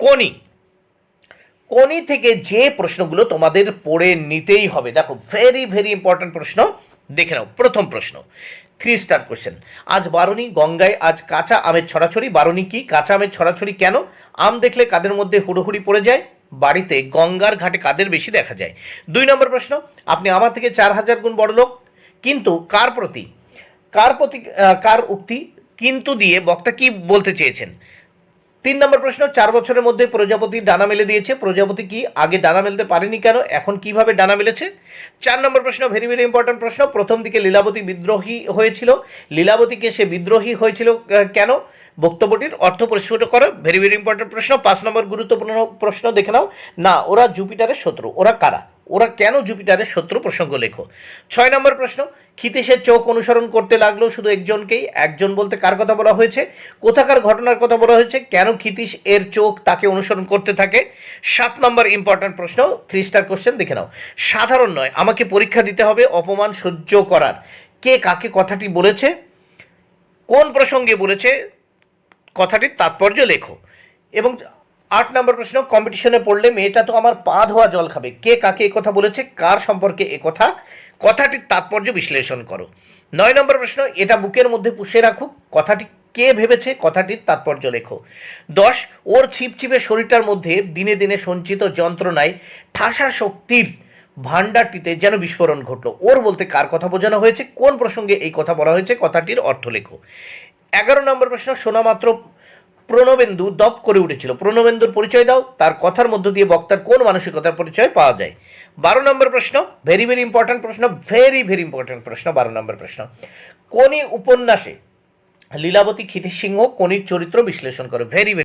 কোনি কোনি থেকে যে প্রশ্নগুলো তোমাদের পড়ে নিতেই হবে, দেখো ভেরি ভেরি ইম্পর্ট্যান্ট প্রশ্ন। দেখে নাও প্রথম প্রশ্ন, 3 স্টার কোশ্চেন। আজ বারুনি গঙ্গায় আজ কাঁচা আমের ছড়াছড়ি। বারুনি কি? কাঁচা আমের ছড়াছড়ি কেন? আম দেখলে কাদের মধ্যে হুড়োহুড়ি পড়ে যায়? বাড়িতে গঙ্গার ঘাটে কাদের বেশি দেখা যায়? 2 নম্বর প্রশ্ন, আপনি আমার থেকে 4000 গুণ বড় লোক, কিন্তু কার প্রতি? কার উক্তি কিন্তু দিয়ে বক্তা কি বলতে চেয়েছেন? 3 নম্বর প্রশ্ন, 4 বছরের মধ্যে প্রজাপতি ডানা মেলে দিয়েছে। প্রজাপতি কি আগে ডানা মেলতে পারেনি কেন, এখন কিভাবে ডানা মেলেছে? 4 নম্বর প্রশ্ন, ভেরি ভেরি ইম্পর্টেন্ট প্রশ্ন, প্রথম দিকে লীলাবতী বিদ্রোহী হয়েছিল। লীলাবতীকে সে বিদ্রোহী হয়েছিল কেন? বক্তব্যটির অর্থ পরিস্ফুট করো। ভেরি ভেরি ইম্পর্টেন্ট প্রশ্ন। 5 নম্বর গুরুত্বপূর্ণ প্রশ্ন দেখে নাও। না, ওরা জুপিটারের শত্রু। ওরা কারা? ওরা কেন জুপিটারের শত্রু প্রসঙ্গ লেখো। 6 নম্বর প্রশ্ন, ক্ষিতীশের চোখ অনুসরণ করতে লাগলো শুধু একজনকেই। একজন বলতে কার কথা বলা হয়েছে? কোথাকার ঘটনার কথা বলা হয়েছে? কেন ক্ষিতীশ এর চোখ তাকে অনুসরণ করতে থাকে? 7 নম্বর ইম্পর্ট্যান্ট প্রশ্ন, 3 স্টার কোশ্চেন দেখে নাও। সাধারণ নয়, আমাকে পরীক্ষা দিতে হবে অপমান সহ্য করার। কে কাকে কথাটি বলেছে? কোন প্রসঙ্গে বলেছে? কথাটির তাৎপর্য লেখো। এবং 8 নম্বর প্রশ্ন, কম্পিটিশনে পড়লে মেয়েটা তো আমার পা ধোয়া জল খাবে। কে কাকে কথা বলেছে? কার সম্পর্কে কথা? কথাটির তাৎপর্য বিশ্লেষণ করো। 9 নম্বর প্রশ্ন, এটা বুকের মধ্যে পুষে রাখুক। কথাটি কে ভেবেছে? কথাটির তাৎপর্য লেখো। 10, ওর ছিপছিপে শরীরটার মধ্যে দিনে দিনে সঞ্চিত যন্ত্রণায় ঠাসা শক্তির ভাণ্ডারটিতে যেন বিস্ফোরণ ঘটলো। ওর বলতে কার কথা বোঝানো হয়েছে? কোন প্রসঙ্গে এই কথা বলা হয়েছে? কথাটির অর্থ লেখো। 11 নম্বর প্রশ্ন, শোনামাত্র প্রণবেন্দু দপ করে উঠেছিল। প্রণবেন্দুর পরিচয় দাও। তার কথার মধ্য দিয়ে বক্তার কোন মানসিকতার পরিচয় পাওয়া যায়? 12 নম্বর প্রশ্ন, ভেরি ভেরি ইম্পর্ট্যান্ট প্রশ্ন, ভেরি ভেরি ইম্পর্ট্যান্ট প্রশ্ন। 12 নম্বর প্রশ্ন, কোনি উপন্যাসে লীলাবতী ক্ষিতীশ সিংহ কোনির চরিত্র বিশ্লেষণ করো। ভেরি